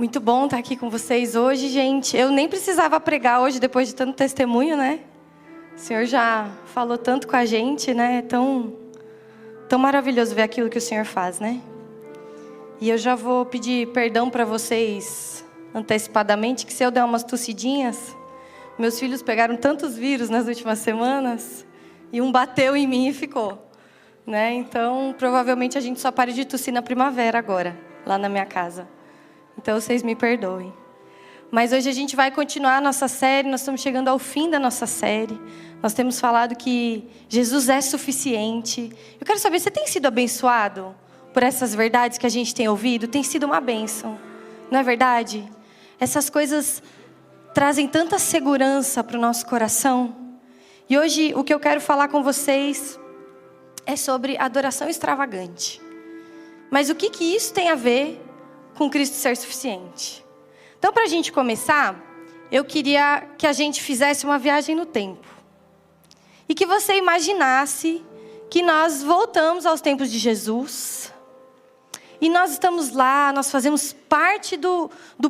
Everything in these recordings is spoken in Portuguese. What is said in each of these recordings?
Muito bom estar aqui com vocês hoje, gente. Eu nem precisava pregar hoje, depois de tanto testemunho, né? O Senhor já falou tanto com a gente, né? É tão maravilhoso ver aquilo que o Senhor faz, né? E eu já vou pedir perdão para vocês antecipadamente, que se eu der umas tossidinhas, meus filhos pegaram tantos vírus nas últimas semanas, e um bateu em mim e ficou, né? Então, provavelmente a gente só pare de tossir na primavera agora, lá na minha casa. Então, vocês me perdoem. Mas hoje a gente vai continuar a nossa série, nós estamos chegando ao fim da nossa série. Nós temos falado que Jesus é suficiente. Eu quero saber, você tem sido abençoado por essas verdades que a gente tem ouvido? Tem sido uma bênção, não é verdade? Essas coisas trazem tanta segurança para o nosso coração. E hoje o que eu quero falar com vocês é sobre adoração extravagante. Mas o que isso tem a ver com Cristo ser suficiente? Então, para a gente começar, eu queria que a gente fizesse uma viagem no tempo. E que você imaginasse que nós voltamos aos tempos de Jesus. E nós estamos lá, nós fazemos parte do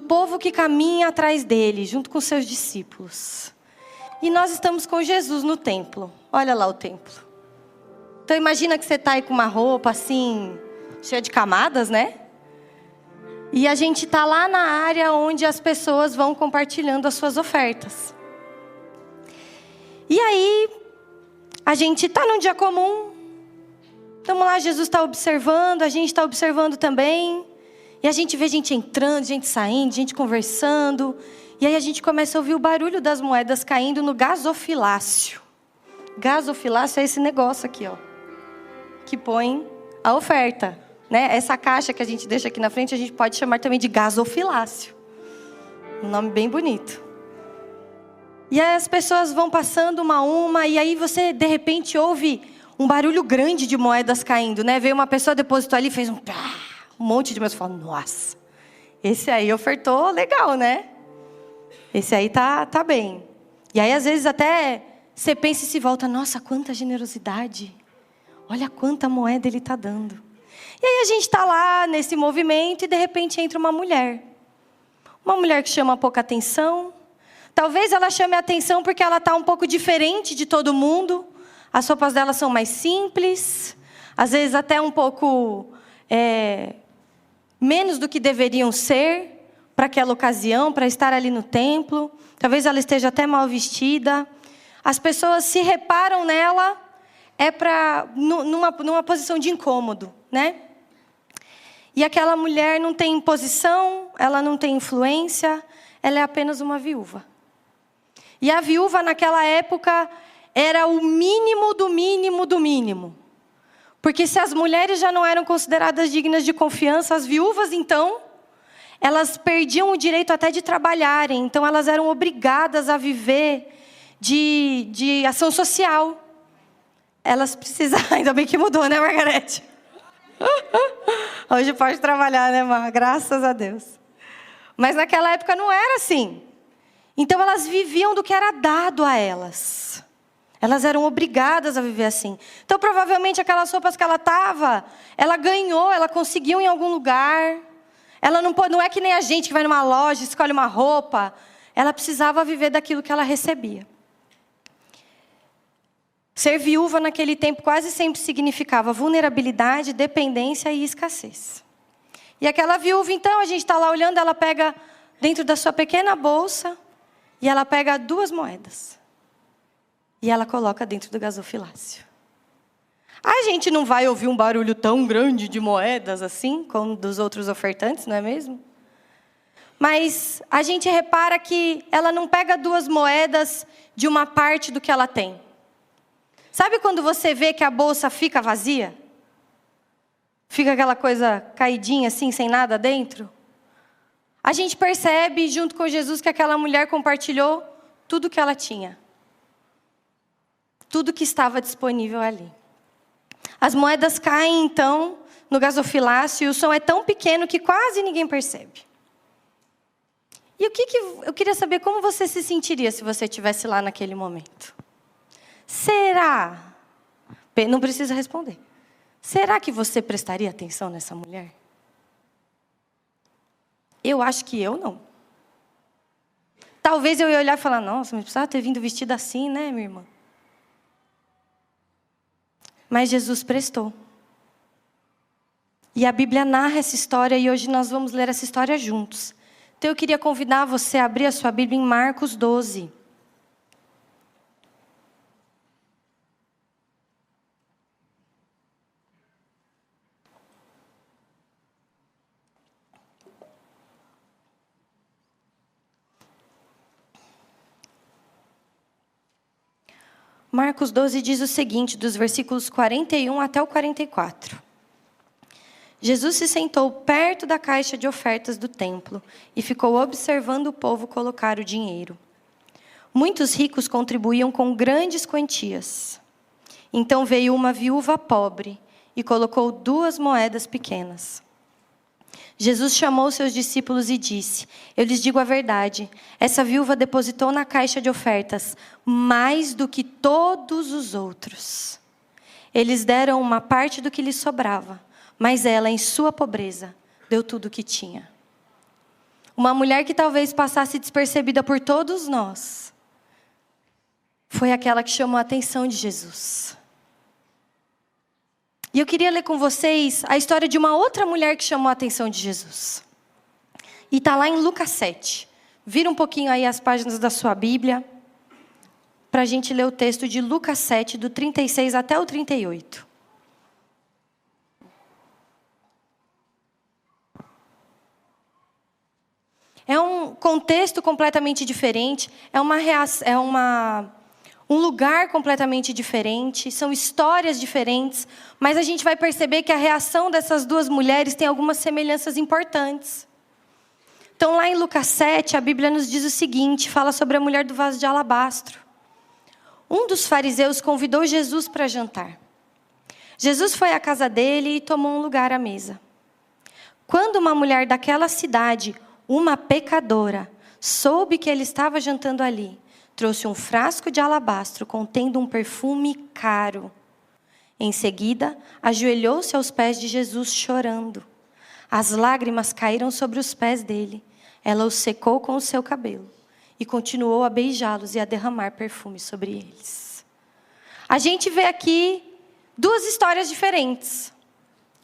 povo que caminha atrás dele, junto com seus discípulos. E nós estamos com Jesus no templo. Olha lá o templo. Então imagina que você está aí com uma roupa assim, cheia de camadas, né? E a gente está lá na área onde as pessoas vão compartilhando as suas ofertas. E aí, a gente está num dia comum. Estamos lá, Jesus está observando, a gente está observando também. E a gente vê gente entrando, gente saindo, gente conversando. E aí a gente começa a ouvir o barulho das moedas caindo no gasofilácio. Gasofilácio é esse negócio aqui, ó, que põe a oferta. Né? Essa caixa que a gente deixa aqui na frente, a gente pode chamar também de gasofilácio. Um nome bem bonito. E aí as pessoas vão passando uma a uma, e aí você, de repente, ouve um barulho grande de moedas caindo, né? Veio uma pessoa, depositou ali, fez um monte de moedas. Você fala, nossa, esse aí ofertou legal, né? Esse aí tá bem. E aí, às vezes, até você pensa e se volta, nossa, quanta generosidade. Olha quanta moeda ele está dando. E aí a gente está lá nesse movimento e de repente entra uma mulher. Uma mulher que chama pouca atenção. Talvez ela chame a atenção porque ela está um pouco diferente de todo mundo. As roupas dela são mais simples. Às vezes até um pouco menos do que deveriam ser para aquela ocasião, para estar ali no templo. Talvez ela esteja até mal vestida. As pessoas se reparam nela numa posição de incômodo, né? E aquela mulher não tem posição, ela não tem influência, ela é apenas uma viúva. E a viúva naquela época era o mínimo do mínimo do mínimo. Porque se as mulheres já não eram consideradas dignas de confiança, as viúvas então, elas perdiam o direito até de trabalharem. Então elas eram obrigadas a viver de ação social. Elas precisavam, ainda bem que mudou, né, Margarete? Hoje pode trabalhar, né, Mar? Graças a Deus. Mas naquela época não era assim. Então elas viviam do que era dado a elas. Elas eram obrigadas a viver assim. Então provavelmente aquelas roupas que ela estava, ela ganhou, ela conseguiu em algum lugar. Ela não é que nem a gente que vai numa loja, escolhe uma roupa. Ela precisava viver daquilo que ela recebia. Ser viúva naquele tempo quase sempre significava vulnerabilidade, dependência e escassez. E aquela viúva, então, a gente está lá olhando, ela pega dentro da sua pequena bolsa e ela pega 2 moedas. E ela coloca dentro do gasofilácio. A gente não vai ouvir um barulho tão grande de moedas assim, como dos outros ofertantes, não é mesmo? Mas a gente repara que ela não pega 2 moedas de uma parte do que ela tem. Sabe quando você vê que a bolsa fica vazia? Fica aquela coisa caidinha assim, sem nada dentro? A gente percebe, junto com Jesus, que aquela mulher compartilhou tudo que ela tinha. Tudo que estava disponível ali. As moedas caem, então, no gasofilácio, e o som é tão pequeno que quase ninguém percebe. E eu queria saber como você se sentiria se você estivesse lá naquele momento. Será? Não precisa responder. Será que você prestaria atenção nessa mulher? Eu acho que eu não. Talvez eu ia olhar e falar, nossa, mas precisava ter vindo vestida assim, né, minha irmã? Mas Jesus prestou. E a Bíblia narra essa história e hoje nós vamos ler essa história juntos. Então eu queria convidar você a abrir a sua Bíblia em Marcos 12. Marcos 12 diz o seguinte, dos versículos 41 até o 44. Jesus se sentou perto da caixa de ofertas do templo e ficou observando o povo colocar o dinheiro. Muitos ricos contribuíam com grandes quantias. Então veio uma viúva pobre e colocou 2 moedas pequenas. Jesus chamou seus discípulos e disse, eu lhes digo a verdade, essa viúva depositou na caixa de ofertas mais do que todos os outros. Eles deram uma parte do que lhes sobrava, mas ela, em sua pobreza, deu tudo o que tinha. Uma mulher que talvez passasse despercebida por todos nós, foi aquela que chamou a atenção de Jesus. E eu queria ler com vocês a história de uma outra mulher que chamou a atenção de Jesus. E está lá em Lucas 7. Vira um pouquinho aí as páginas da sua Bíblia, para a gente ler o texto de Lucas 7, do 36 até o 38. É um contexto completamente diferente, um lugar completamente diferente, são histórias diferentes, mas a gente vai perceber que a reação dessas 2 mulheres tem algumas semelhanças importantes. Então lá em Lucas 7, a Bíblia nos diz o seguinte, fala sobre a mulher do vaso de alabastro. Um dos fariseus convidou Jesus para jantar. Jesus foi à casa dele e tomou um lugar à mesa. Quando uma mulher daquela cidade, uma pecadora, soube que ele estava jantando ali, trouxe um frasco de alabastro contendo um perfume caro. Em seguida, ajoelhou-se aos pés de Jesus chorando. As lágrimas caíram sobre os pés dele. Ela os secou com o seu cabelo e continuou a beijá-los e a derramar perfume sobre eles. A gente vê aqui 2 histórias diferentes.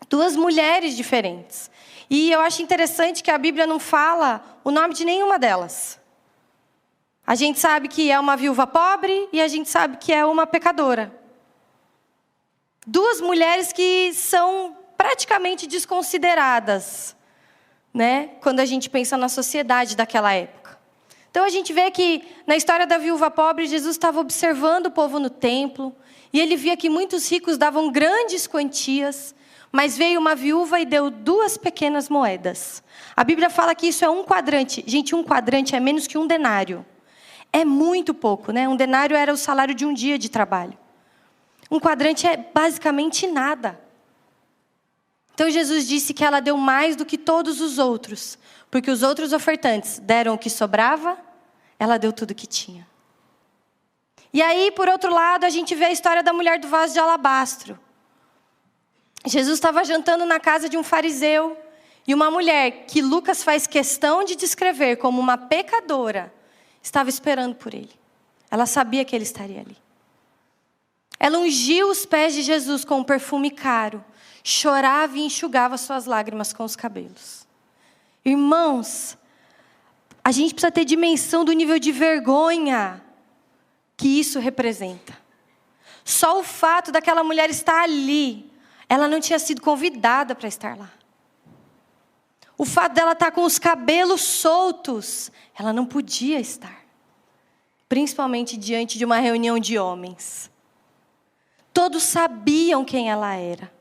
2 mulheres diferentes. E eu acho interessante que a Bíblia não fala o nome de nenhuma delas. A gente sabe que é uma viúva pobre e a gente sabe que é uma pecadora. 2 mulheres que são praticamente desconsideradas, né? Quando a gente pensa na sociedade daquela época. Então a gente vê que na história da viúva pobre, Jesus estava observando o povo no templo e ele via que muitos ricos davam grandes quantias, mas veio uma viúva e deu 2 pequenas moedas. A Bíblia fala que isso é 1 quadrante. Gente, 1 quadrante é menos que 1 denário. É muito pouco, né? 1 denário era o salário de um dia de trabalho. 1 quadrante é basicamente nada. Então Jesus disse que ela deu mais do que todos os outros, porque os outros ofertantes deram o que sobrava, ela deu tudo o que tinha. E aí, por outro lado, a gente vê a história da mulher do vaso de alabastro. Jesus estava jantando na casa de um fariseu, e uma mulher que Lucas faz questão de descrever como uma pecadora, estava esperando por ele. Ela sabia que ele estaria ali. Ela ungiu os pés de Jesus com um perfume caro, chorava e enxugava suas lágrimas com os cabelos. Irmãos, a gente precisa ter dimensão do nível de vergonha que isso representa. Só o fato daquela mulher estar ali, ela não tinha sido convidada para estar lá. O fato dela estar com os cabelos soltos, ela não podia estar. Principalmente diante de uma reunião de homens. Todos sabiam quem ela era.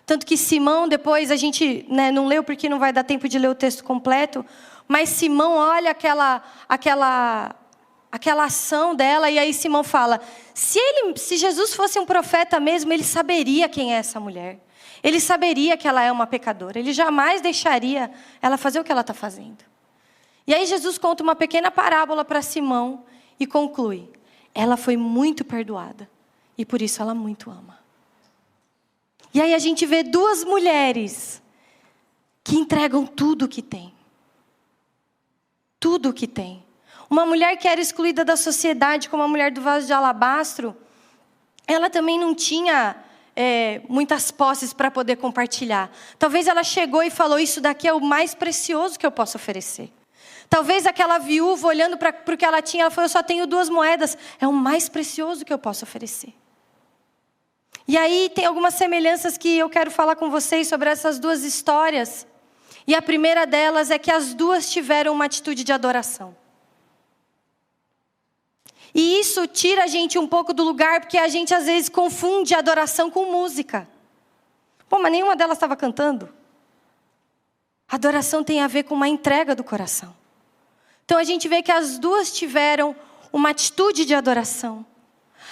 Tanto que Simão, depois a gente não leu porque não vai dar tempo de ler o texto completo, mas Simão olha aquela ação dela e aí Simão fala, se Jesus fosse um profeta mesmo, ele saberia quem é essa mulher. Ele saberia que ela é uma pecadora. Ele jamais deixaria ela fazer o que ela está fazendo. E aí Jesus conta uma pequena parábola para Simão e conclui, ela foi muito perdoada e por isso ela muito ama. E aí a gente vê 2 mulheres que entregam tudo o que tem. tudo o que tem. Uma mulher que era excluída da sociedade, como a mulher do vaso de alabastro, ela também não tinha muitas posses para poder compartilhar. Talvez ela chegou e falou, isso daqui é o mais precioso que eu posso oferecer. Talvez aquela viúva, olhando para o que ela tinha, ela falou, eu só tenho 2 moedas. É o mais precioso que eu posso oferecer. E aí tem algumas semelhanças que eu quero falar com vocês sobre essas 2 histórias. E a primeira delas é que as 2 tiveram uma atitude de adoração. E isso tira a gente um pouco do lugar, porque a gente às vezes confunde adoração com música. Pô, mas nenhuma delas estava cantando. Adoração tem a ver com uma entrega do coração. Então a gente vê que as 2 tiveram uma atitude de adoração.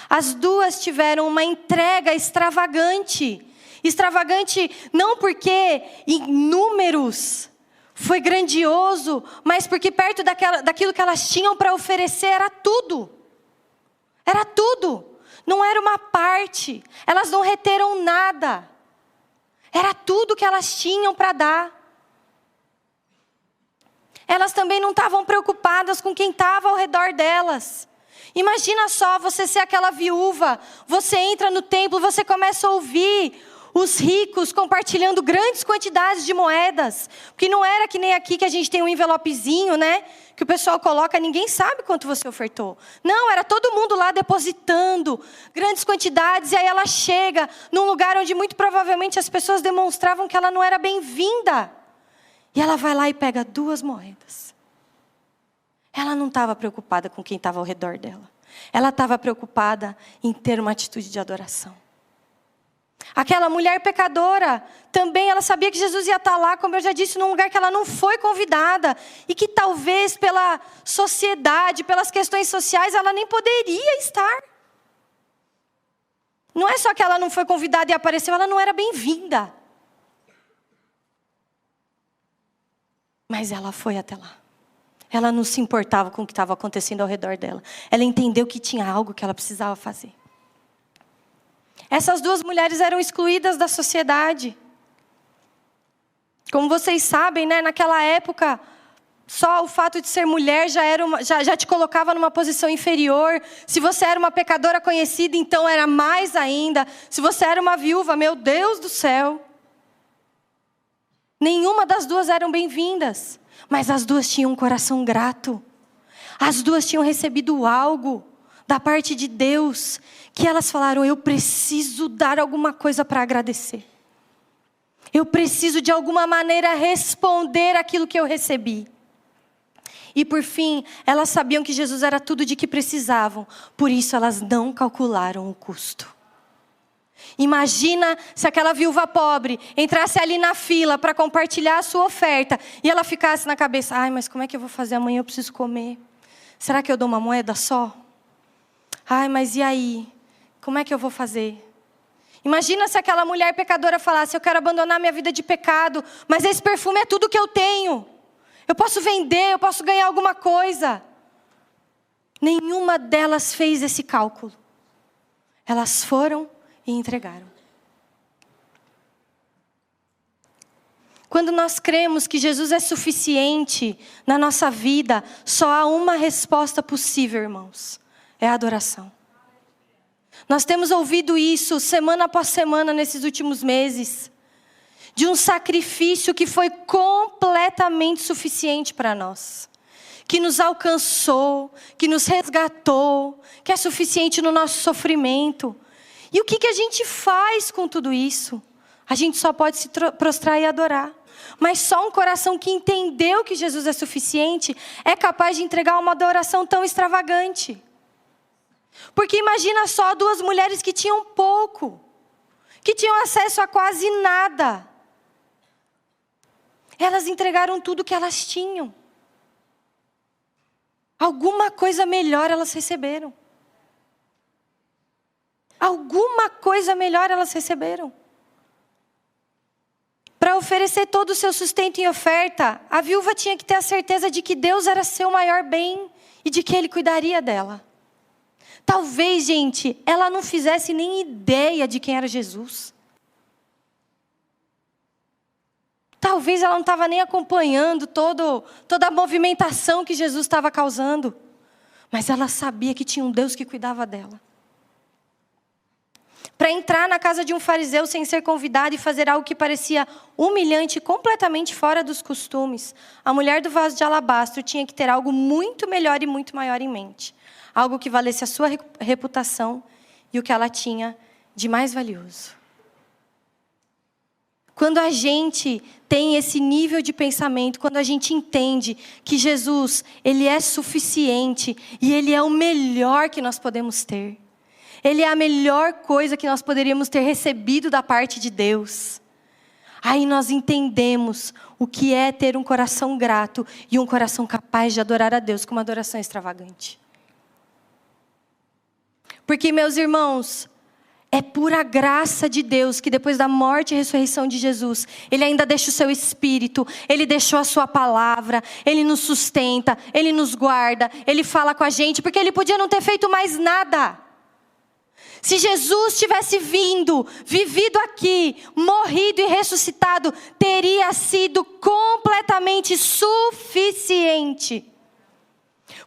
As 2 tiveram uma entrega extravagante. Extravagante não porque em números foi grandioso, mas porque perto daquilo que elas tinham para oferecer era tudo. Era tudo. Não era uma parte. Elas não reteram nada. Era tudo que elas tinham para dar. Elas também não estavam preocupadas com quem estava ao redor delas. Imagina só você ser aquela viúva. Você entra no templo, você começa a ouvir os ricos compartilhando grandes quantidades de moedas. Porque não era que nem aqui que a gente tem um envelopezinho, né? Que o pessoal coloca, ninguém sabe quanto você ofertou. Não, era todo mundo lá depositando grandes quantidades. E aí ela chega num lugar onde muito provavelmente as pessoas demonstravam que ela não era bem-vinda. E ela vai lá e pega 2 moedas. Ela não estava preocupada com quem estava ao redor dela. Ela estava preocupada em ter uma atitude de adoração. Aquela mulher pecadora, também ela sabia que Jesus ia estar lá, como eu já disse, num lugar que ela não foi convidada. E que talvez pela sociedade, pelas questões sociais, ela nem poderia estar. Não é só que ela não foi convidada e apareceu, ela não era bem-vinda. Mas ela foi até lá. Ela não se importava com o que estava acontecendo ao redor dela. Ela entendeu que tinha algo que ela precisava fazer. Essas 2 mulheres eram excluídas da sociedade. Como vocês sabem, né, naquela época, só o fato de ser mulher já te colocava numa posição inferior. Se você era uma pecadora conhecida, então era mais ainda. Se você era uma viúva, meu Deus do céu. Nenhuma das 2 eram bem-vindas. Mas as 2 tinham um coração grato. As 2 tinham recebido algo da parte de Deus, que elas falaram, eu preciso dar alguma coisa para agradecer. Eu preciso de alguma maneira responder aquilo que eu recebi. E por fim, elas sabiam que Jesus era tudo de que precisavam. Por isso elas não calcularam o custo. Imagina se aquela viúva pobre entrasse ali na fila para compartilhar a sua oferta. E ela ficasse na cabeça, ai, mas como é que eu vou fazer amanhã? Eu preciso comer. Será que eu dou uma moeda só? Ai, mas e aí? Como é que eu vou fazer? Imagina se aquela mulher pecadora falasse, eu quero abandonar minha vida de pecado, mas esse perfume é tudo que eu tenho. Eu posso vender, eu posso ganhar alguma coisa. Nenhuma delas fez esse cálculo. Elas foram e entregaram. Quando nós cremos que Jesus é suficiente na nossa vida, só há uma resposta possível, irmãos. É a adoração. Nós temos ouvido isso semana após semana nesses últimos meses. De um sacrifício que foi completamente suficiente para nós. Que nos alcançou, que nos resgatou, que é suficiente no nosso sofrimento. E o que a gente faz com tudo isso? A gente só pode se prostrar e adorar. Mas só um coração que entendeu que Jesus é suficiente é capaz de entregar uma adoração tão extravagante. Porque imagina só 2 mulheres que tinham pouco, que tinham acesso a quase nada. Elas entregaram tudo que elas tinham. Alguma coisa melhor elas receberam. Alguma coisa melhor elas receberam. Para oferecer todo o seu sustento em oferta, a viúva tinha que ter a certeza de que Deus era seu maior bem e de que Ele cuidaria dela. Talvez, gente, ela não fizesse nem ideia de quem era Jesus. Talvez ela não estava nem acompanhando toda a movimentação que Jesus estava causando. Mas ela sabia que tinha um Deus que cuidava dela. Para entrar na casa de um fariseu sem ser convidada e fazer algo que parecia humilhante e completamente fora dos costumes, a mulher do vaso de alabastro tinha que ter algo muito melhor e muito maior em mente. Algo que valesse a sua reputação e o que ela tinha de mais valioso. Quando a gente tem esse nível de pensamento, quando a gente entende que Jesus, Ele é suficiente e Ele é o melhor que nós podemos ter. Ele é a melhor coisa que nós poderíamos ter recebido da parte de Deus. Aí nós entendemos o que é ter um coração grato e um coração capaz de adorar a Deus com uma adoração extravagante. Porque, meus irmãos, é pura graça de Deus que depois da morte e ressurreição de Jesus, Ele ainda deixa o seu Espírito, Ele deixou a sua palavra, Ele nos sustenta, Ele nos guarda, Ele fala com a gente, porque Ele podia não ter feito mais nada. Se Jesus tivesse vivido aqui, morrido e ressuscitado, teria sido completamente suficiente.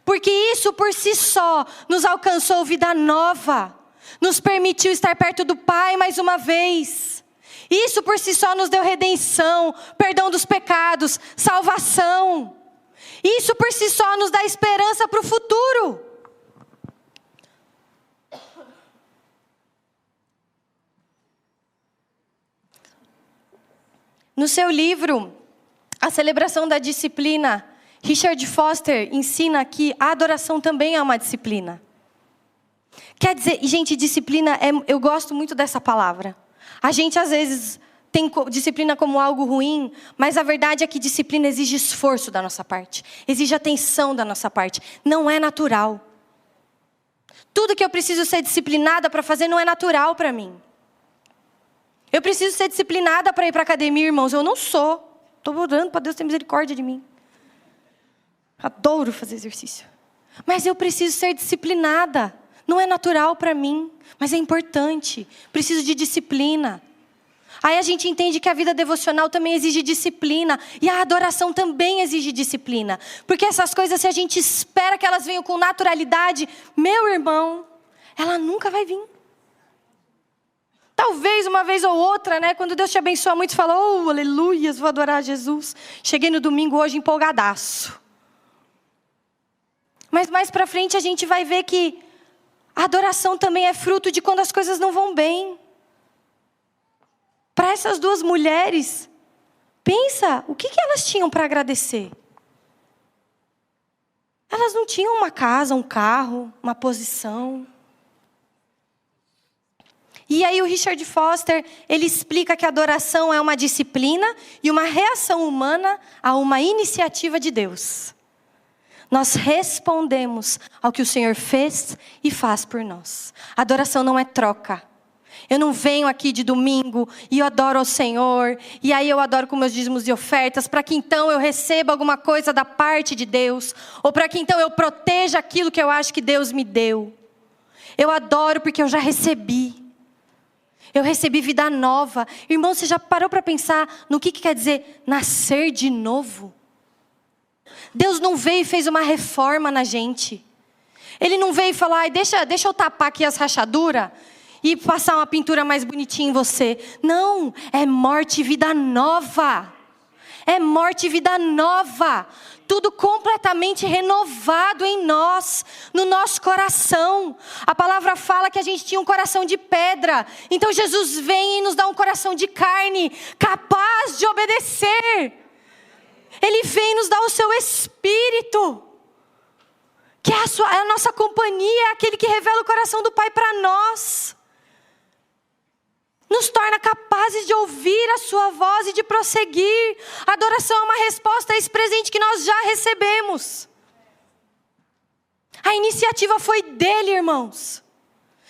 Porque isso por si só nos alcançou vida nova. Nos permitiu estar perto do Pai mais uma vez. Isso por si só nos deu redenção, perdão dos pecados, salvação. Isso por si só nos dá esperança para o futuro. No seu livro, A Celebração da Disciplina, Richard Foster ensina que a adoração também é uma disciplina. Quer dizer, gente, disciplina, eu gosto muito dessa palavra. A gente às vezes tem disciplina como algo ruim, mas a verdade é que disciplina exige esforço da nossa parte. Exige atenção da nossa parte. Não é natural. Tudo que eu preciso ser disciplinada para fazer não é natural para mim. Eu preciso ser disciplinada para ir para a academia, irmãos. Eu não sou. Estou orando para Deus ter misericórdia de mim. Adoro fazer exercício. Mas eu preciso ser disciplinada. Não é natural para mim, mas é importante. Preciso de disciplina. Aí a gente entende que a vida devocional também exige disciplina. E a adoração também exige disciplina. Porque essas coisas, se a gente espera que elas venham com naturalidade, meu irmão, ela nunca vai vir. Talvez uma vez ou outra, né? Quando Deus te abençoa muito, você fala, oh, aleluias, vou adorar Jesus. Cheguei no domingo hoje empolgadaço. Mas mais para frente a gente vai ver que a adoração também é fruto de quando as coisas não vão bem. Para essas duas mulheres, pensa, o que elas tinham para agradecer? Elas não tinham uma casa, um carro, uma posição. E aí o Richard Foster, ele explica que a adoração é uma disciplina e uma reação humana a uma iniciativa de Deus. Nós respondemos ao que o Senhor fez e faz por nós. A adoração não é troca. Eu não venho aqui de domingo e eu adoro ao Senhor, e aí eu adoro com meus dízimos e ofertas, para que então eu receba alguma coisa da parte de Deus, ou para que então eu proteja aquilo que eu acho que Deus me deu. Eu adoro porque eu já recebi. Eu recebi vida nova. Irmão, você já parou para pensar no que quer dizer nascer de novo? Deus não veio e fez uma reforma na gente. Ele não veio e falou, ai, deixa eu tapar aqui as rachaduras e passar uma pintura mais bonitinha em você. Não, é morte e vida nova. É morte e vida nova. Tudo completamente renovado em nós, no nosso coração. A palavra fala que a gente tinha um coração de pedra. Então Jesus vem e nos dá um coração de carne, capaz de obedecer. Ele vem e nos dá o seu Espírito, que é a nossa companhia, é aquele que revela o coração do Pai para nós. Nos torna capazes de ouvir a sua voz e de prosseguir. A adoração é uma resposta a esse presente que nós já recebemos. A iniciativa foi dele, irmãos.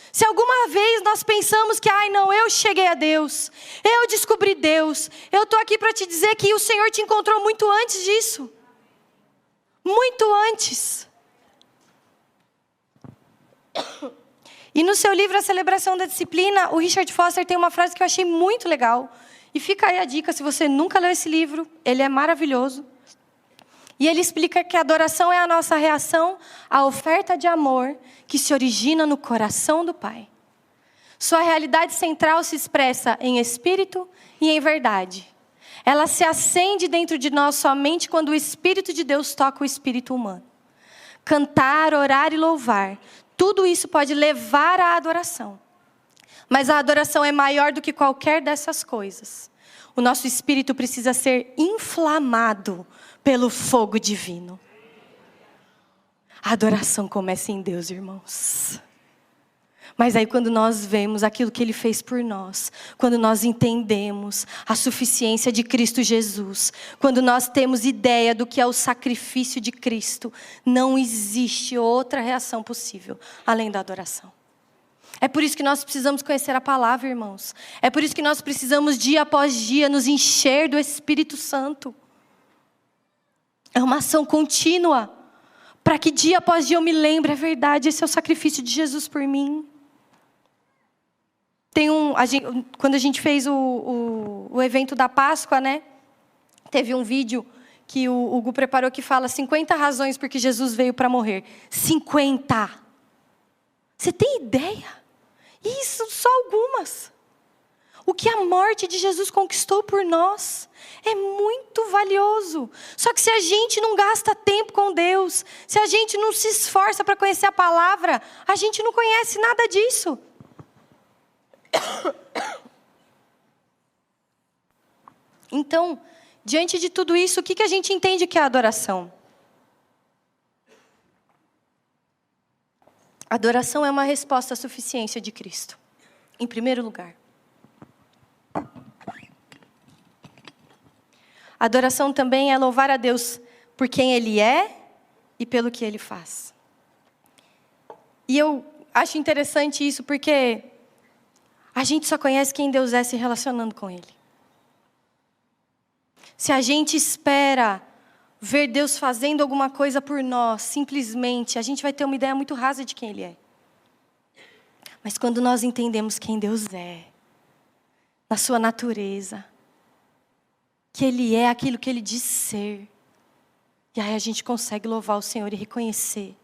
Se alguma vez nós pensamos que, ai não, eu cheguei a Deus, eu descobri Deus, eu estou aqui para te dizer que o Senhor te encontrou muito antes disso. Muito antes. E no seu livro A Celebração da Disciplina, o Richard Foster tem uma frase que eu achei muito legal. E fica aí a dica, se você nunca leu esse livro, ele é maravilhoso. E ele explica que a adoração é a nossa reação à oferta de amor que se origina no coração do Pai. Sua realidade central se expressa em espírito e em verdade. Ela se acende dentro de nós somente quando o Espírito de Deus toca o espírito humano. Cantar, orar e louvar, tudo isso pode levar à adoração. Mas a adoração é maior do que qualquer dessas coisas. O nosso espírito precisa ser inflamado pelo fogo divino. A adoração começa em Deus, irmãos. Mas aí quando nós vemos aquilo que Ele fez por nós, quando nós entendemos a suficiência de Cristo Jesus, quando nós temos ideia do que é o sacrifício de Cristo, não existe outra reação possível além da adoração. É por isso que nós precisamos conhecer a palavra, irmãos. É por isso que nós precisamos dia após dia nos encher do Espírito Santo. É uma ação contínua, para que dia após dia eu me lembre, é verdade, esse é o sacrifício de Jesus por mim. Quando a gente fez o evento da Páscoa, né? Teve um vídeo que o Hugo preparou que fala 50 razões porque Jesus veio para morrer. 50! Você tem ideia? Isso, só algumas. O que a morte de Jesus conquistou por nós é muito valioso. Só que se a gente não gasta tempo com Deus, se a gente não se esforça para conhecer a palavra, a gente não conhece nada disso. Então, diante de tudo isso, o que a gente entende que é adoração? Adoração é uma resposta à suficiência de Cristo, em primeiro lugar. Adoração também é louvar a Deus por quem Ele é e pelo que Ele faz. E eu acho interessante isso porque a gente só conhece quem Deus é se relacionando com Ele. Se a gente espera ver Deus fazendo alguma coisa por nós, simplesmente, a gente vai ter uma ideia muito rasa de quem Ele é. Mas quando nós entendemos quem Deus é, na sua natureza, que Ele é aquilo que Ele diz ser, e aí a gente consegue louvar o Senhor e reconhecer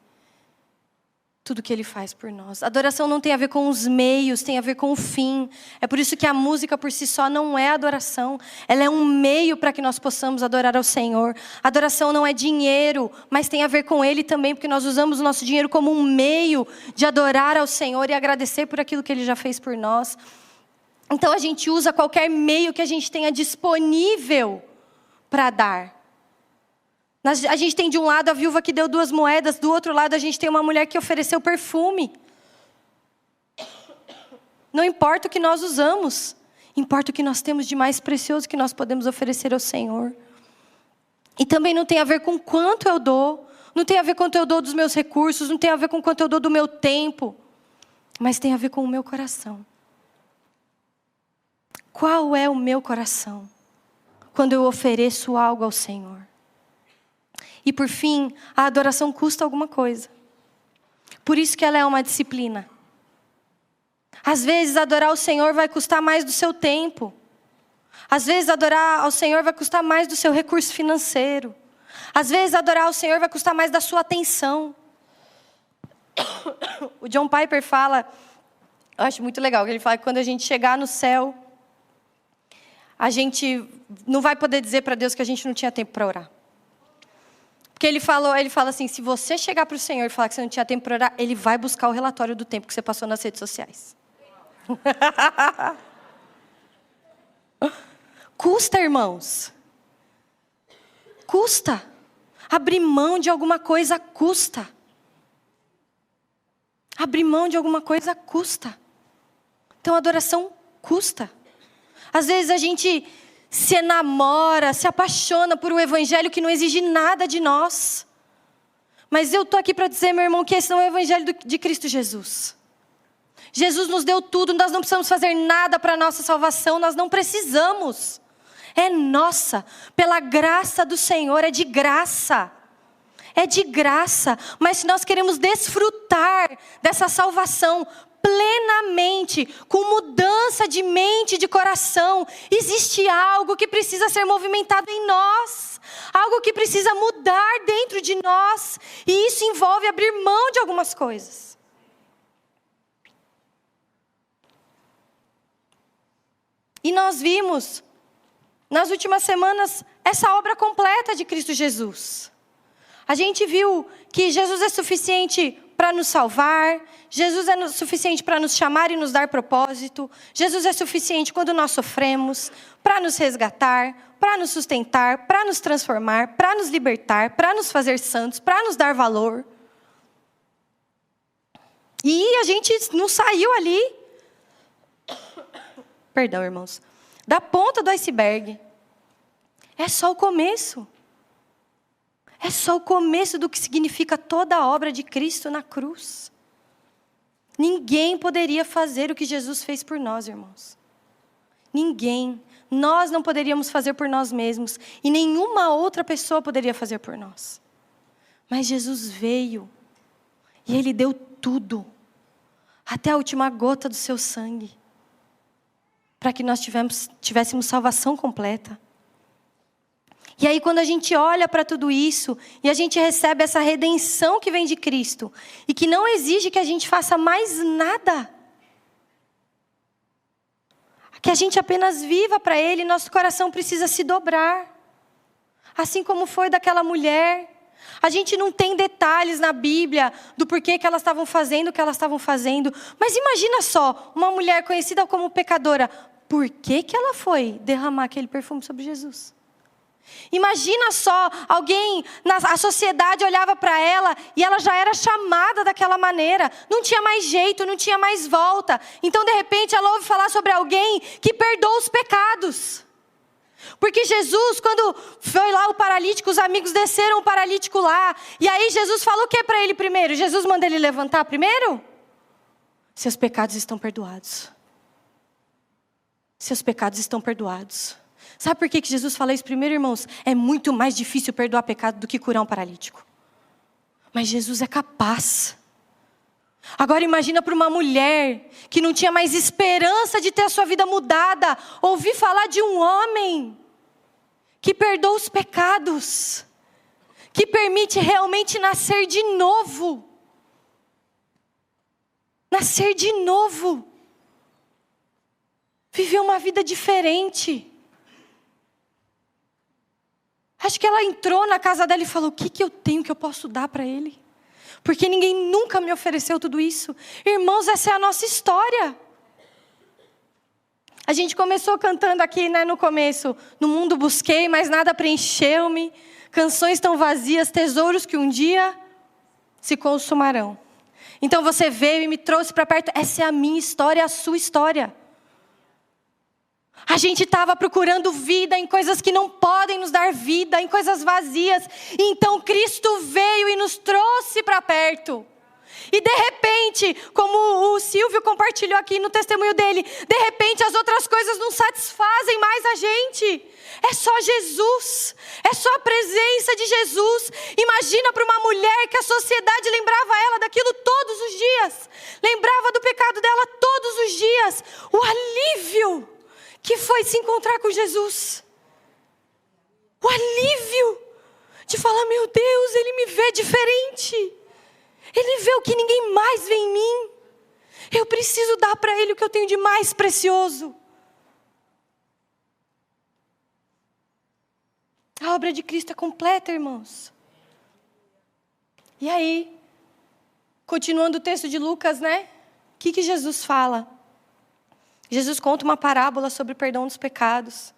tudo que Ele faz por nós. Adoração não tem a ver com os meios, tem a ver com o fim. É por isso que a música por si só não é adoração. Ela é um meio para que nós possamos adorar ao Senhor. Adoração não é dinheiro, mas tem a ver com Ele também, porque nós usamos o nosso dinheiro como um meio de adorar ao Senhor e agradecer por aquilo que Ele já fez por nós. Então a gente usa qualquer meio que a gente tenha disponível para dar. A gente tem de um lado a viúva que deu 2 moedas, do outro lado a gente tem uma mulher que ofereceu perfume. Não importa o que nós usamos, importa o que nós temos de mais precioso que nós podemos oferecer ao Senhor. E também não tem a ver com quanto eu dou, não tem a ver com quanto eu dou dos meus recursos, não tem a ver com quanto eu dou do meu tempo, mas tem a ver com o meu coração. Qual é o meu coração quando eu ofereço algo ao Senhor? E por fim, a adoração custa alguma coisa. Por isso que ela é uma disciplina. Às vezes adorar o Senhor vai custar mais do seu tempo. Às vezes adorar ao Senhor vai custar mais do seu recurso financeiro. Às vezes adorar ao Senhor vai custar mais da sua atenção. O John Piper fala, eu acho muito legal, que ele fala que quando a gente chegar no céu, a gente não vai poder dizer para Deus que a gente não tinha tempo para orar. Porque ele fala assim, se você chegar para o Senhor e falar que você não tinha tempo para orar, Ele vai buscar o relatório do tempo que você passou nas redes sociais. Custa, irmãos. Custa. Abrir mão de alguma coisa custa. Abrir mão de alguma coisa custa. Então, adoração custa. Às vezes a gente se enamora, se apaixona por um evangelho que não exige nada de nós. Mas eu estou aqui para dizer, meu irmão, que esse não é o evangelho de Cristo Jesus. Jesus nos deu tudo, nós não precisamos fazer nada para a nossa salvação, nós não precisamos. É nossa, pela graça do Senhor, é de graça. É de graça, mas se nós queremos desfrutar dessa salvação plenamente, genuinamente, com mudança de mente e de coração, existe algo que precisa ser movimentado em nós. Algo que precisa mudar dentro de nós. E isso envolve abrir mão de algumas coisas. E nós vimos, nas últimas semanas, essa obra completa de Cristo Jesus. A gente viu que Jesus é suficiente para nos salvar, Jesus é suficiente para nos chamar e nos dar propósito, Jesus é suficiente quando nós sofremos, para nos resgatar, para nos sustentar, para nos transformar, para nos libertar, para nos fazer santos, para nos dar valor. E a gente não saiu ali, perdão, irmãos, da ponta do iceberg. É só o começo. É só o começo do que significa toda a obra de Cristo na cruz. Ninguém poderia fazer o que Jesus fez por nós, irmãos. Ninguém. Nós não poderíamos fazer por nós mesmos. E nenhuma outra pessoa poderia fazer por nós. Mas Jesus veio. E Ele deu tudo. Até a última gota do seu sangue. Para que nós tivéssemos salvação completa. E aí quando a gente olha para tudo isso, e a gente recebe essa redenção que vem de Cristo, e que não exige que a gente faça mais nada, que a gente apenas viva para Ele, nosso coração precisa se dobrar. Assim como foi daquela mulher. A gente não tem detalhes na Bíblia do porquê que elas estavam fazendo o que elas estavam fazendo. Mas imagina só, uma mulher conhecida como pecadora, por que que ela foi derramar aquele perfume sobre Jesus? Imagina só, alguém, a sociedade olhava para ela e ela já era chamada daquela maneira. Não tinha mais jeito, não tinha mais volta. Então de repente ela ouve falar sobre alguém que perdoa os pecados. Porque Jesus, quando foi lá o paralítico, os amigos desceram o paralítico lá. E aí Jesus falou o que para ele primeiro? Jesus manda ele levantar primeiro? Seus pecados estão perdoados. Seus pecados estão perdoados. Sabe por que Jesus fala isso primeiro, irmãos? É muito mais difícil perdoar pecado do que curar um paralítico. Mas Jesus é capaz. Agora imagina para uma mulher que não tinha mais esperança de ter a sua vida mudada, ouvir falar de um homem que perdoa os pecados, que permite realmente nascer de novo. Nascer de novo. Viver uma vida diferente. Acho que ela entrou na casa dela e falou, o que eu tenho que eu posso dar para ele? Porque ninguém nunca me ofereceu tudo isso. Irmãos, essa é a nossa história. A gente começou cantando aqui, né, no começo. No mundo busquei, mas nada preencheu-me. Canções tão vazias, tesouros que um dia se consumarão. Então você veio e me trouxe para perto. Essa é a minha história, a sua história. A gente estava procurando vida em coisas que não podem nos dar vida, em coisas vazias. Então Cristo veio e nos trouxe para perto. E de repente, como o Silvio compartilhou aqui no testemunho dele, de repente as outras coisas não satisfazem mais a gente. É só Jesus, é só a presença de Jesus. Imagina para uma mulher que a sociedade lembrava ela daquilo todos os dias. Lembrava do pecado dela todos os dias. O alívio que foi se encontrar com Jesus. O alívio de falar, meu Deus, Ele me vê diferente. Ele vê o que ninguém mais vê em mim. Eu preciso dar para Ele o que eu tenho de mais precioso. A obra de Cristo é completa, irmãos. E aí, continuando o texto de Lucas, né? O que Jesus fala? Jesus conta uma parábola sobre o perdão dos pecados.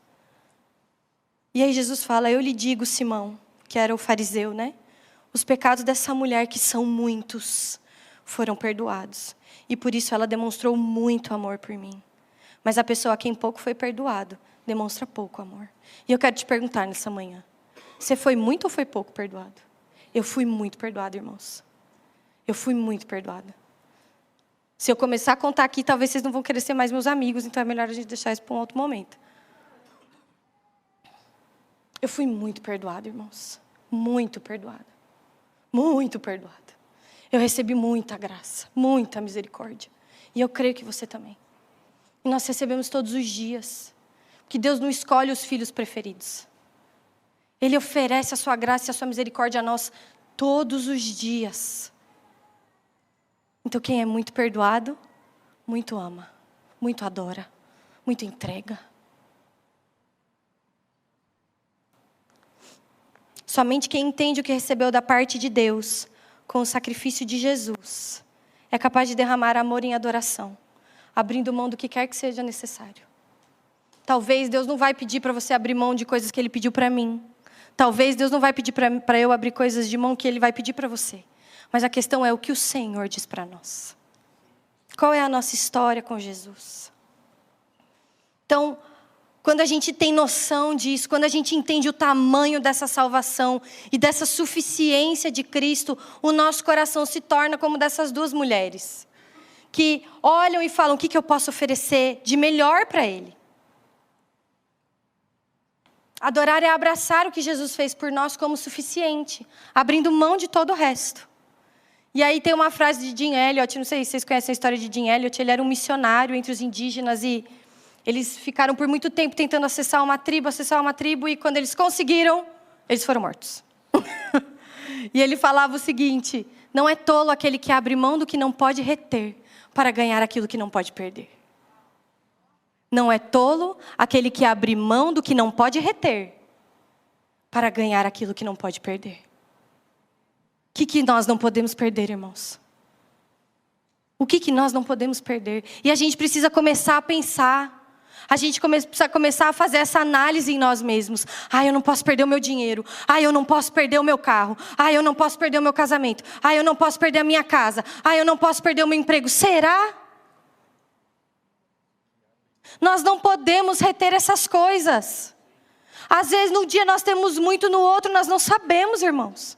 E aí Jesus fala, eu lhe digo, Simão, que era o fariseu, né? Os pecados dessa mulher, que são muitos, foram perdoados. E por isso ela demonstrou muito amor por mim. Mas a pessoa a quem pouco foi perdoado, demonstra pouco amor. E eu quero te perguntar nessa manhã, você foi muito ou foi pouco perdoado? Eu fui muito perdoada, irmãos. Eu fui muito perdoada. Se eu começar a contar aqui, talvez vocês não vão querer ser mais meus amigos, então é melhor a gente deixar isso para um outro momento. Eu fui muito perdoada, irmãos. Muito perdoada. Muito perdoada. Eu recebi muita graça, muita misericórdia. E eu creio que você também. E nós recebemos todos os dias. Que Deus não escolhe os filhos preferidos. Ele oferece a sua graça e a sua misericórdia a nós todos os dias. Então quem é muito perdoado, muito ama, muito adora, muito entrega. Somente quem entende o que recebeu da parte de Deus, com o sacrifício de Jesus, é capaz de derramar amor em adoração, abrindo mão do que quer que seja necessário. Talvez Deus não vai pedir para você abrir mão de coisas que Ele pediu para mim. Talvez Deus não vai pedir para eu abrir coisas de mão que Ele vai pedir para você. Mas a questão é o que o Senhor diz para nós. Qual é a nossa história com Jesus? Então, quando a gente tem noção disso, quando a gente entende o tamanho dessa salvação e dessa suficiência de Cristo, o nosso coração se torna como dessas duas mulheres, que olham e falam, o que eu posso oferecer de melhor para Ele? Adorar é abraçar o que Jesus fez por nós como suficiente, abrindo mão de todo o resto. E aí tem uma frase de Jim Elliot, não sei se vocês conhecem a história de Jim Elliot, ele era um missionário entre os indígenas e eles ficaram por muito tempo tentando acessar uma tribo, e quando eles conseguiram, eles foram mortos. E ele falava o seguinte, não é tolo aquele que abre mão do que não pode reter, para ganhar aquilo que não pode perder. Não é tolo aquele que abre mão do que não pode reter, para ganhar aquilo que não pode perder. O que nós não podemos perder, irmãos? O que nós não podemos perder? E a gente precisa começar a pensar. A gente precisa começar a fazer essa análise em nós mesmos. Eu não posso perder o meu dinheiro. Eu não posso perder o meu carro. Eu não posso perder o meu casamento. Eu não posso perder a minha casa. Eu não posso perder o meu emprego. Será? Nós não podemos reter essas coisas. Às vezes num dia nós temos muito, no outro nós não sabemos, irmãos.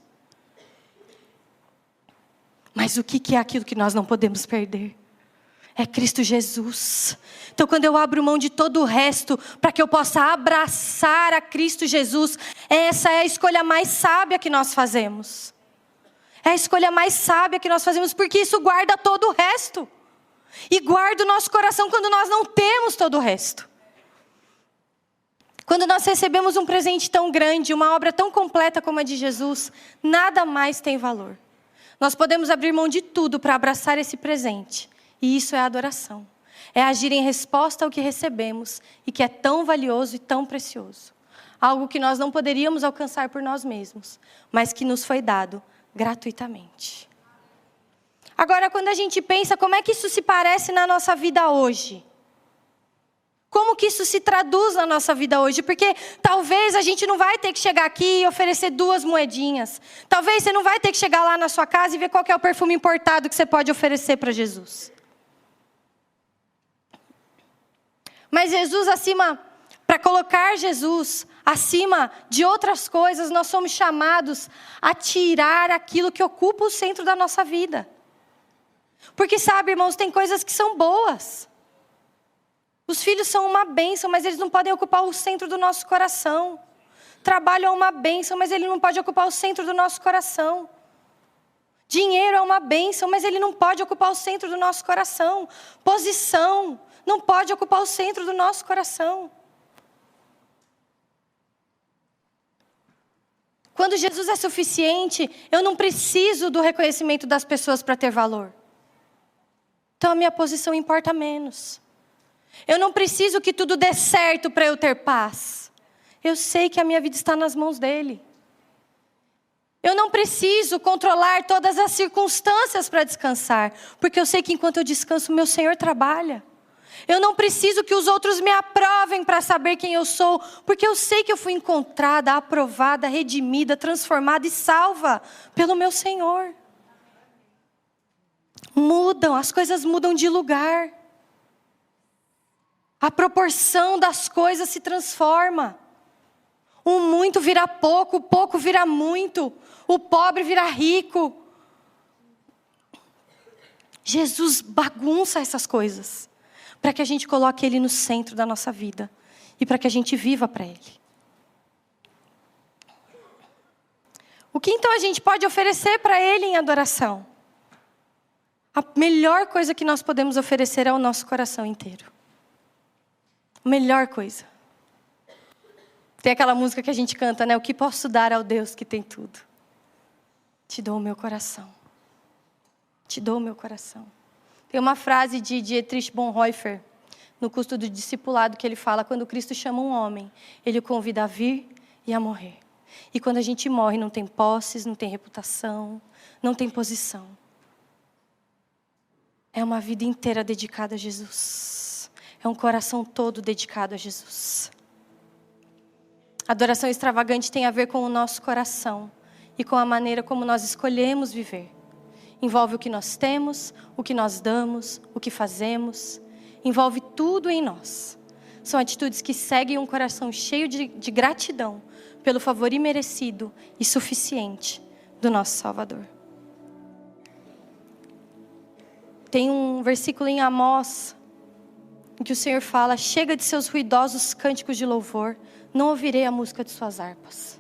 Mas o que é aquilo que nós não podemos perder? É Cristo Jesus. Então quando eu abro mão de todo o resto, para que eu possa abraçar a Cristo Jesus, essa é a escolha mais sábia que nós fazemos. É a escolha mais sábia que nós fazemos, porque isso guarda todo o resto. E guarda o nosso coração quando nós não temos todo o resto. Quando nós recebemos um presente tão grande, uma obra tão completa como a de Jesus, nada mais tem valor. Nós podemos abrir mão de tudo para abraçar esse presente. E isso é adoração. É agir em resposta ao que recebemos e que é tão valioso e tão precioso. Algo que nós não poderíamos alcançar por nós mesmos, mas que nos foi dado gratuitamente. Agora, quando a gente pensa, como é que isso se parece na nossa vida hoje? Como que isso se traduz na nossa vida hoje? Porque talvez a gente não vai ter que chegar aqui e oferecer 2 moedinhas. Talvez você não vai ter que chegar lá na sua casa e ver qual que é o perfume importado que você pode oferecer para Jesus. Mas Jesus para colocar Jesus acima de outras coisas, nós somos chamados a tirar aquilo que ocupa o centro da nossa vida. Porque sabe, irmãos, tem coisas que são boas. Os filhos são uma bênção, mas eles não podem ocupar o centro do nosso coração. Trabalho é uma bênção, mas ele não pode ocupar o centro do nosso coração. Dinheiro é uma bênção, mas ele não pode ocupar o centro do nosso coração. Posição não pode ocupar o centro do nosso coração. Quando Jesus é suficiente, eu não preciso do reconhecimento das pessoas para ter valor. Então a minha posição importa menos. Eu não preciso que tudo dê certo para eu ter paz. Eu sei que a minha vida está nas mãos dele. Eu não preciso controlar todas as circunstâncias para descansar, porque eu sei que enquanto eu descanso, meu Senhor trabalha. Eu não preciso que os outros me aprovem para saber quem eu sou, porque eu sei que eu fui encontrada, aprovada, redimida, transformada e salva pelo meu Senhor. As coisas mudam de lugar. A proporção das coisas se transforma. O muito vira pouco, o pouco vira muito, o pobre vira rico. Jesus bagunça essas coisas, para que a gente coloque Ele no centro da nossa vida, e para que a gente viva para Ele. O que então a gente pode oferecer para Ele em adoração? A melhor coisa que nós podemos oferecer é o nosso coração inteiro. A melhor coisa. Tem aquela música que a gente canta, né? O que posso dar ao Deus que tem tudo? Te dou o meu coração. Te dou o meu coração. Tem uma frase de Dietrich Bonhoeffer, no Custo do Discipulado, que ele fala: quando Cristo chama um homem, ele o convida a vir e a morrer. E quando a gente morre, não tem posses, não tem reputação, não tem posição. É uma vida inteira dedicada a Jesus. É um coração todo dedicado a Jesus. Adoração extravagante tem a ver com o nosso coração e com a maneira como nós escolhemos viver. Envolve o que nós temos, o que nós damos, o que fazemos. Envolve tudo em nós. São atitudes que seguem um coração cheio de gratidão pelo favor imerecido e suficiente do nosso Salvador. Tem um versículo em Amós, em que o Senhor fala: chega de seus ruidosos cânticos de louvor, não ouvirei a música de suas harpas.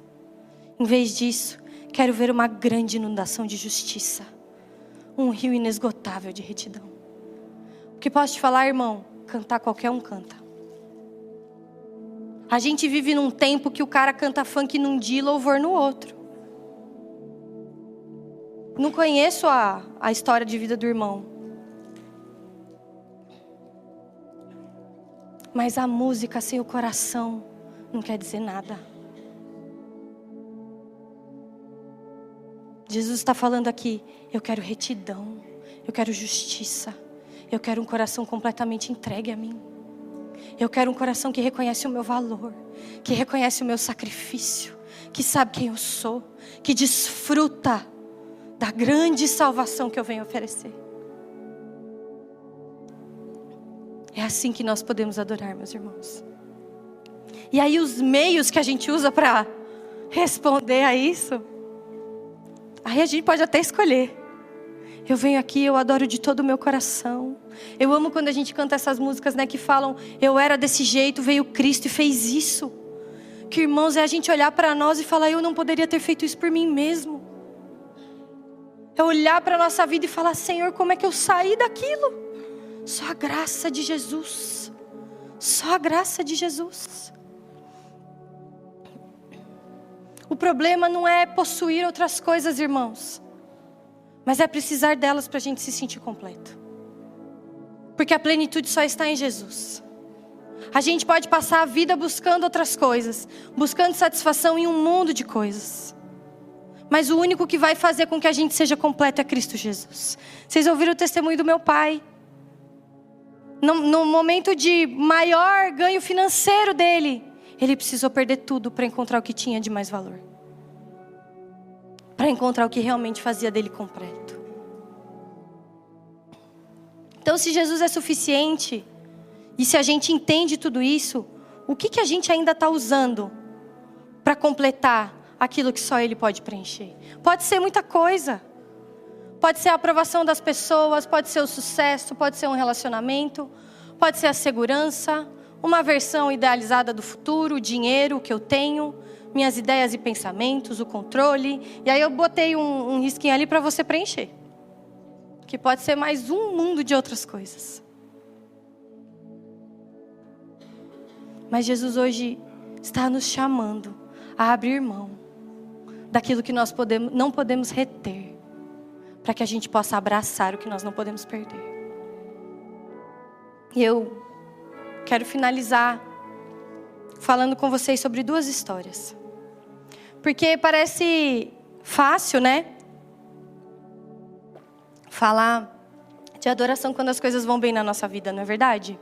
Em vez disso, quero ver uma grande inundação de justiça, um rio inesgotável de retidão. O que posso te falar, irmão? Cantar qualquer um canta. A gente vive num tempo que o cara canta funk num dia e louvor no outro. Não conheço a história de vida do irmão. Mas a música sem o coração não quer dizer nada. Jesus está falando aqui: eu quero retidão, eu quero justiça, eu quero um coração completamente entregue a mim. Eu quero um coração que reconhece o meu valor, que reconhece o meu sacrifício, que sabe quem eu sou, que desfruta da grande salvação que eu venho oferecer. É assim que nós podemos adorar, meus irmãos. E aí os meios que a gente usa para responder a isso, aí a gente pode até escolher. Eu venho aqui, eu adoro de todo o meu coração. Eu amo quando a gente canta essas músicas, né, que falam: eu era desse jeito, veio Cristo e fez isso. Que, irmãos, é a gente olhar para nós e falar: eu não poderia ter feito isso por mim mesmo. É olhar para a nossa vida e falar: Senhor, como é que eu saí daquilo? Só a graça de Jesus. Só a graça de Jesus. O problema não é possuir outras coisas, irmãos, mas é precisar delas para a gente se sentir completo. Porque a plenitude só está em Jesus. A gente pode passar a vida buscando outras coisas, buscando satisfação em um mundo de coisas, mas o único que vai fazer com que a gente seja completo é Cristo Jesus. Vocês ouviram o testemunho do meu pai? No momento de maior ganho financeiro dele, ele precisou perder tudo para encontrar o que tinha de mais valor. Para encontrar o que realmente fazia dele completo. Então, se Jesus é suficiente, e se a gente entende tudo isso, o que a gente ainda está usando para completar aquilo que só Ele pode preencher? Pode ser muita coisa. Pode ser a aprovação das pessoas, pode ser o sucesso, pode ser um relacionamento, pode ser a segurança, uma versão idealizada do futuro, o dinheiro que eu tenho, minhas ideias e pensamentos, o controle. E aí eu botei um risquinho ali para você preencher. Que pode ser mais um mundo de outras coisas. Mas Jesus hoje está nos chamando a abrir mão daquilo que nós não podemos reter, para que a gente possa abraçar o que nós não podemos perder. E eu quero finalizar falando com vocês sobre duas histórias. Porque parece fácil, né? Falar de adoração quando as coisas vão bem na nossa vida, não é verdade?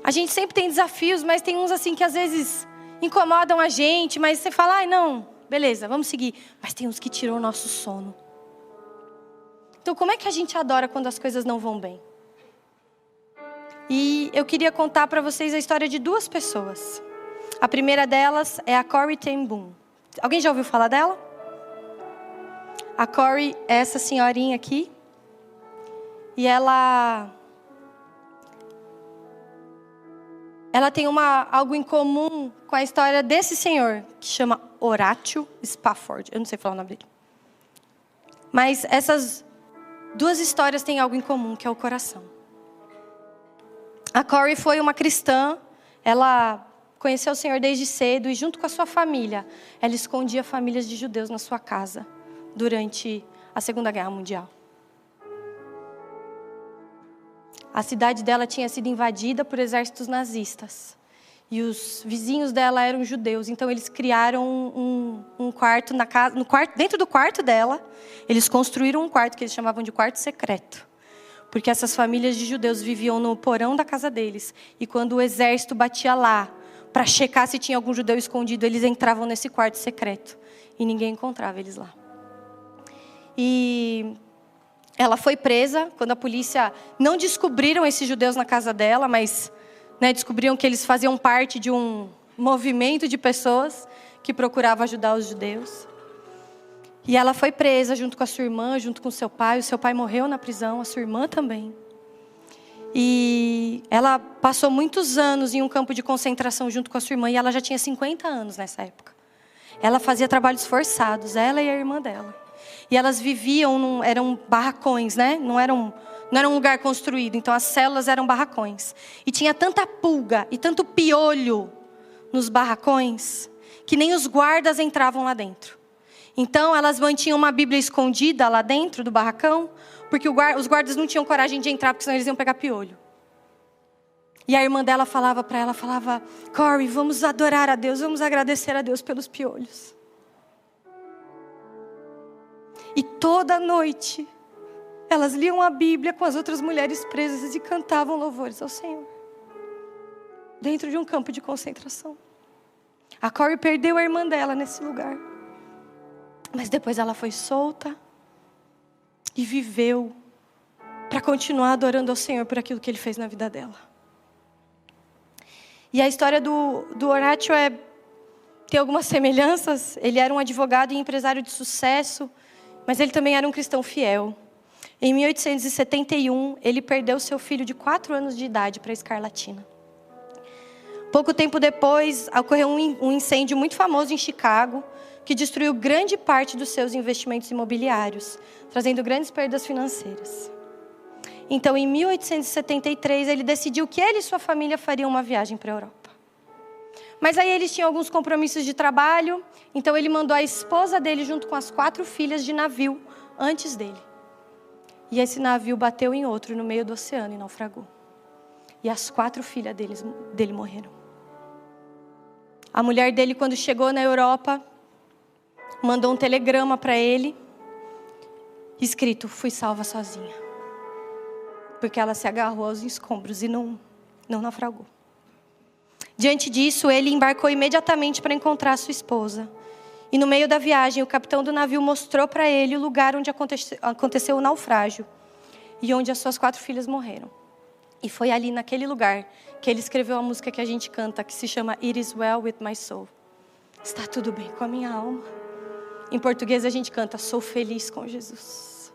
A gente sempre tem desafios, mas tem uns assim que às vezes incomodam a gente, mas você fala: ai não, beleza, vamos seguir. Mas tem uns que tiram o nosso sono. Então, como é que a gente adora quando as coisas não vão bem? E eu queria contar para vocês a história de duas pessoas. A primeira delas é a Corrie ten Boom. Alguém já ouviu falar dela? A Corrie é essa senhorinha aqui. E ela tem algo em comum com a história desse senhor, que chama Horatio Spafford. Eu não sei falar o nome dele. Mas duas histórias têm algo em comum, que é o coração. A Corrie foi uma cristã, ela conheceu o Senhor desde cedo e junto com a sua família, ela escondia famílias de judeus na sua casa durante a Segunda Guerra Mundial. A cidade dela tinha sido invadida por exércitos nazistas. E os vizinhos dela eram judeus, então eles criaram um quarto na casa, dentro do quarto dela, eles construíram um quarto que eles chamavam de quarto secreto. Porque essas famílias de judeus viviam no porão da casa deles. E quando o exército batia lá, para checar se tinha algum judeu escondido, eles entravam nesse quarto secreto. E ninguém encontrava eles lá. E ela foi presa quando a polícia não descobriram esses judeus na casa dela, mas descobriram que eles faziam parte de um movimento de pessoas que procurava ajudar os judeus. E ela foi presa junto com a sua irmã, junto com o seu pai. O seu pai morreu na prisão, a sua irmã também. E ela passou muitos anos em um campo de concentração junto com a sua irmã. E ela já tinha 50 anos nessa época. Ela fazia trabalhos forçados, ela e a irmã dela. E elas viviam, eram barracões, né? Não era um lugar construído. Então as células eram barracões. E tinha tanta pulga e tanto piolho nos barracões que nem os guardas entravam lá dentro. Então elas mantinham uma Bíblia escondida lá dentro do barracão, porque os guardas não tinham coragem de entrar, porque senão eles iam pegar piolho. E a irmã dela falava para ela, Corrie, vamos adorar a Deus, vamos agradecer a Deus pelos piolhos. E toda noite, elas liam a Bíblia com as outras mulheres presas e cantavam louvores ao Senhor. Dentro de um campo de concentração. A Corrie perdeu a irmã dela nesse lugar. Mas depois ela foi solta e viveu para continuar adorando ao Senhor por aquilo que Ele fez na vida dela. E a história do Horatio tem algumas semelhanças. Ele era um advogado e empresário de sucesso, mas ele também era um cristão fiel. Em 1871, ele perdeu seu filho de 4 anos de idade para a escarlatina. Pouco tempo depois, ocorreu um incêndio muito famoso em Chicago, que destruiu grande parte dos seus investimentos imobiliários, trazendo grandes perdas financeiras. Então, em 1873, ele decidiu que ele e sua família fariam uma viagem para a Europa. Mas aí eles tinham alguns compromissos de trabalho, então ele mandou a esposa dele junto com as 4 filhas de navio antes dele. E esse navio bateu em outro no meio do oceano e naufragou. E as 4 filhas dele morreram. A mulher dele, quando chegou na Europa, mandou um telegrama para ele, escrito, fui salva sozinha. Porque ela se agarrou aos escombros e não naufragou. Diante disso, ele embarcou imediatamente para encontrar sua esposa. E no meio da viagem, o capitão do navio mostrou para ele o lugar onde aconteceu o naufrágio. E onde as suas 4 filhas morreram. E foi ali, naquele lugar, que ele escreveu a música que a gente canta, que se chama It Is Well With My Soul. Está tudo bem com a minha alma. Em português a gente canta, sou feliz com Jesus.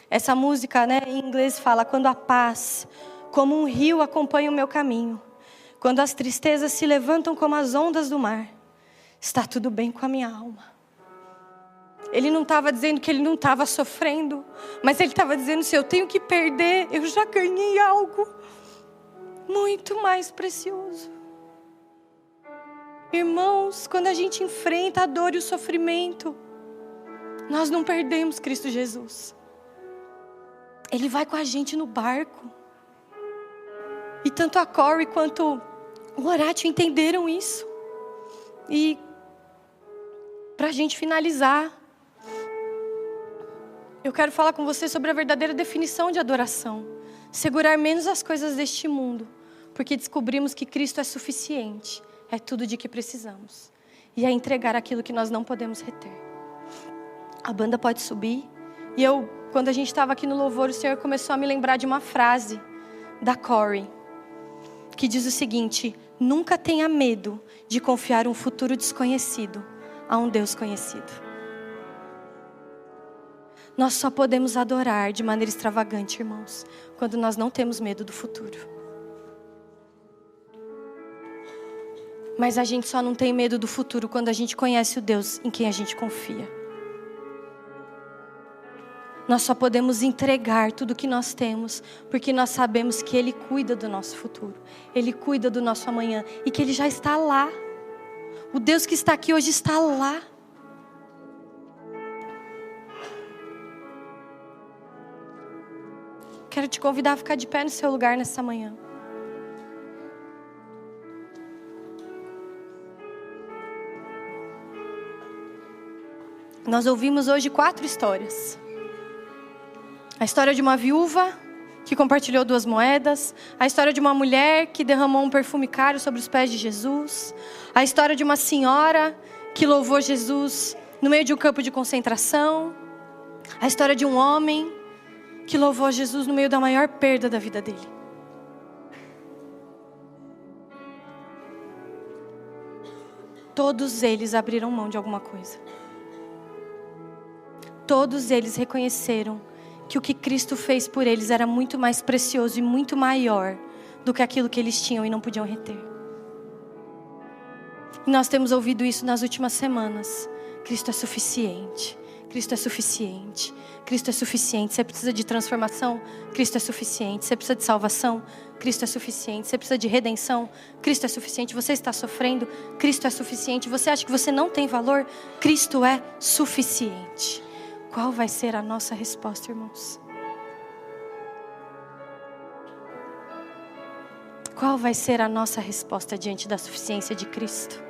Essa música, em inglês fala, quando a paz, como um rio, acompanha o meu caminho. Quando as tristezas se levantam como as ondas do mar. Está tudo bem com a minha alma. Ele não estava dizendo que ele não estava sofrendo, mas ele estava dizendo, se eu tenho que perder, eu já ganhei algo muito mais precioso. Irmãos, quando a gente enfrenta a dor e o sofrimento, nós não perdemos Cristo Jesus. Ele vai com a gente no barco. E tanto a Corrie quanto o Horatio entenderam isso. E para a gente finalizar, eu quero falar com você sobre a verdadeira definição de adoração. Segurar menos as coisas deste mundo, porque descobrimos que Cristo é suficiente. É tudo de que precisamos. E é entregar aquilo que nós não podemos reter. A banda pode subir. E quando a gente estava aqui no louvor, o Senhor começou a me lembrar de uma frase da Corrie, que diz o seguinte, nunca tenha medo de confiar um futuro desconhecido a um Deus conhecido. Nós só podemos adorar de maneira extravagante, irmãos, quando nós não temos medo do futuro. Mas a gente só não tem medo do futuro quando a gente conhece o Deus em quem a gente confia. Nós só podemos entregar tudo que nós temos, porque nós sabemos que Ele cuida do nosso futuro. Ele cuida do nosso amanhã e que Ele já está lá. O Deus que está aqui hoje está lá. Quero te convidar a ficar de pé no seu lugar nessa manhã. Nós ouvimos hoje 4 histórias. A história de uma viúva que compartilhou 2 moedas. A história de uma mulher que derramou um perfume caro sobre os pés de Jesus. A história de uma senhora que louvou Jesus no meio de um campo de concentração. A história de um homem que louvou Jesus no meio da maior perda da vida dele. Todos eles abriram mão de alguma coisa. Todos eles reconheceram que o que Cristo fez por eles era muito mais precioso e muito maior do que aquilo que eles tinham e não podiam reter. E nós temos ouvido isso nas últimas semanas. Cristo é suficiente. Cristo é suficiente. Cristo é suficiente. Você precisa de transformação? Cristo é suficiente. Você precisa de salvação? Cristo é suficiente. Você precisa de redenção? Cristo é suficiente. Você está sofrendo? Cristo é suficiente. Você acha que você não tem valor? Cristo é suficiente. Qual vai ser a nossa resposta, irmãos? Qual vai ser a nossa resposta diante da suficiência de Cristo?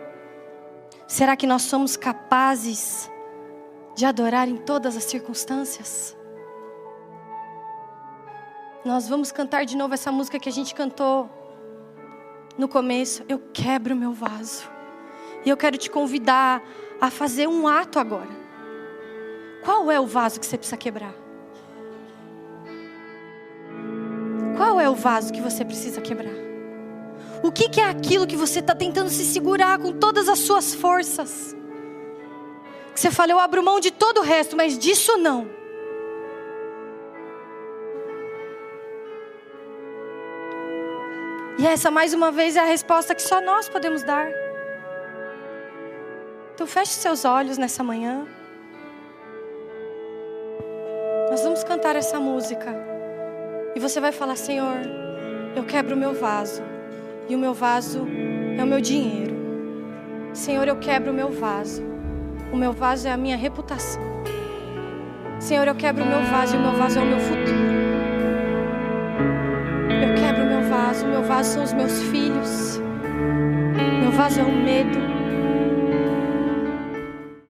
Será que nós somos capazes de adorar em todas as circunstâncias? Nós vamos cantar de novo essa música que a gente cantou no começo. Eu quebro o meu vaso. E eu quero te convidar a fazer um ato agora. Qual é o vaso que você precisa quebrar? Qual é o vaso que você precisa quebrar? O que é aquilo que você está tentando se segurar com todas as suas forças? Que você fala, eu abro mão de todo o resto, mas disso não. E essa, mais uma vez, é a resposta que só nós podemos dar. Então feche seus olhos nessa manhã. Nós vamos cantar essa música. E você vai falar, Senhor, eu quebro o meu vaso. E o meu vaso é o meu dinheiro. Senhor, eu quebro o meu vaso. O meu vaso é a minha reputação. Senhor, eu quebro o meu vaso e o meu vaso é o meu futuro. Eu quebro o meu vaso são os meus filhos. Meu vaso é o medo.